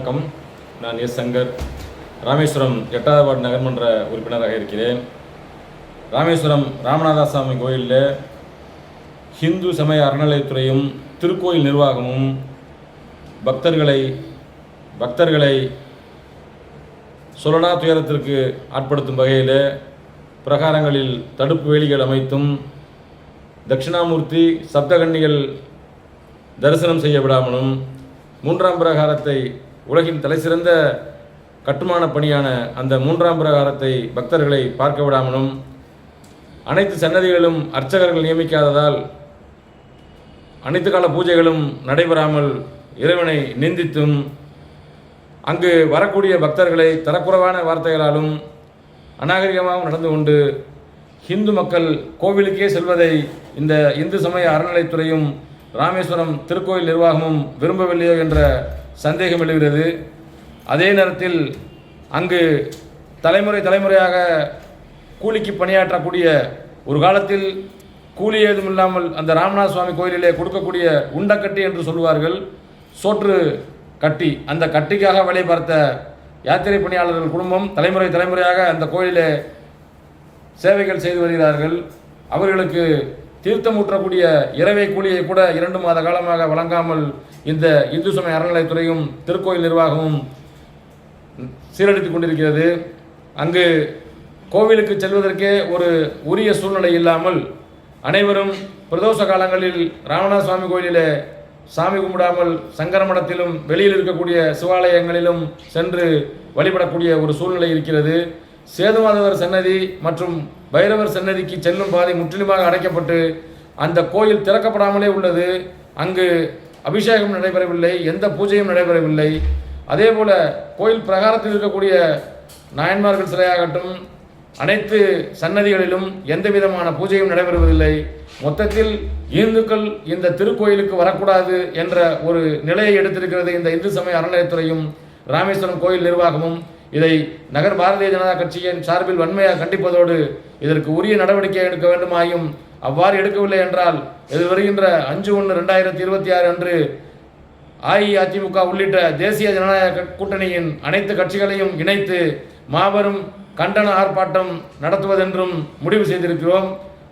வணக்கம். நான் எஸ். சங்கர், ராமேஸ்வரம் 8வது வார்டு நகர்மன்ற உறுப்பினராக இருக்கிறேன். ராமேஸ்வரம் ராமநாதசாமி கோயிலில் ஹிந்து சமய அறநிலையத்துறையும் திருக்கோயில் நிர்வாகமும் பக்தர்களை சொல்லனா துயரத்திற்கு ஆட்படுத்தும் வகையில் பிரகாரங்களில் தடுப்பு வேலிகள் அமைத்தும் தட்சிணாமூர்த்தி சப்தகன்னிகள் தரிசனம் செய்ய விடாமலும் 3ஆம் பிரகாரத்தை உலகின் தலைசிறந்த கட்டுமான பணியான அந்த 3ஆம் பிரகாரத்தை பக்தர்களை பார்க்க விடாமலும் அனைத்து சன்னதிகளிலும் அர்ச்சகர்கள் நியமிக்காததால் அனைத்து கால பூஜைகளும் நடைபெறாமல் இறைவனை நிந்தித்தும் அங்கு வரக்கூடிய பக்தர்களை தரக்குறைவான வார்த்தைகளாலும் அநாகரிகமாகவும் நடந்து கொண்டு ஹிந்து மக்கள் கோவிலுக்கே செல்வதை இந்த இந்து சமய அறநிலைத்துறையும் ராமேஸ்வரம் திருக்கோயில் நிர்வாகமும் விரும்பவில்லையோ என்ற சந்தேகம் எழுகிறது. அதே நேரத்தில் அங்கு தலைமுறையாக கூலிக்கு பணியாற்றக்கூடிய, ஒரு காலத்தில் கூலி ஏதும் இல்லாமல் அந்த ராமநாத சுவாமி கோயிலிலே கொடுக்கக்கூடிய உண்டக்கட்டி என்று சொல்வார்கள், சோற்று கட்டி, அந்த கட்டிக்காக வேலை பார்த்த யாத்திரை பணியாளர்கள் குடும்பம் தலைமுறையாக அந்த கோயிலே சேவைகள் செய்து வருகிறார்கள். அவர்களுக்கு தீர்த்தமூற்றக்கூடிய இரவை கூலியை கூட 2 மாத காலமாக வழங்காமல் இந்த இந்து சமய அறநிலையத்துறையும் திருக்கோயில் நிர்வாகமும் சீரழித்து கொண்டிருக்கிறது. அங்கு கோவிலுக்கு செல்வதற்கே ஒரு உரிய சூழ்நிலை இல்லாமல் அனைவரும் பிரதோஷ காலங்களில் ராமநாத சுவாமி கோயிலிலே சாமி கும்பிடாமல் சங்கர மடத்திலும் வெளியில் இருக்கக்கூடிய சிவாலயங்களிலும் சென்று வழிபடக்கூடிய ஒரு சூழ்நிலை இருக்கிறது. சேதுமாதவர் சன்னதி மற்றும் பைரவர் சன்னதிக்கு செல்லும் பாதை முற்றிலுமாக அடைக்கப்பட்டு அந்த கோயில் திறக்கப்படாமலே உள்ளது. அங்கு அபிஷேகம் நடைபெறவில்லை, எந்த பூஜையும் நடைபெறவில்லை. அதே போல கோயில் பிரகாரத்தில் இருக்கக்கூடிய நாயன்மார்கள் சிலையாகட்டும், அனைத்து சன்னதிகளிலும் எந்த விதமான பூஜையும் நடைபெறுவதில்லை. மொத்தத்தில் இந்துக்கள் இந்த திருக்கோயிலுக்கு வரக்கூடாது என்ற ஒரு நிலையை எடுத்திருக்கிறது இந்த இந்து சமய அறநிலையத்துறையும் ராமேஸ்வரம் கோயில் நிர்வாகமும். இதை நகர் பாரதிய ஜனதா கட்சியின் சார்பில் வன்மையாக கண்டிப்பதோடு இதற்கு உரிய நடவடிக்கை எடுக்க வேண்டுமாயும், அவ்வாறு எடுக்கவில்லை என்றால் இது வருகின்ற 5/1/2026 அன்று அஇஅதிமுக உள்ளிட்ட தேசிய ஜனநாயக கூட்டணியின் அனைத்து கட்சிகளையும் இணைத்து மாபெரும் கண்டன ஆர்ப்பாட்டம் நடத்துவதென்றும் முடிவு செய்திருக்கிறோம்.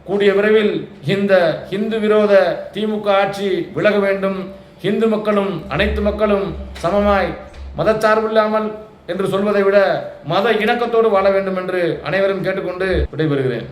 கூடிய விரைவில் இந்த ஹிந்து விரோத திமுக ஆட்சி விலக வேண்டும். ஹிந்து மக்களும் அனைத்து மக்களும் சமமாய் மதச்சார்பில்லாமல் என்று சொல்வதை விட மத இணக்கத்தோடு வாழ வேண்டும் என்று அனைவரும் கேட்டுக்கொண்டு விடைபெறுகிறேன்.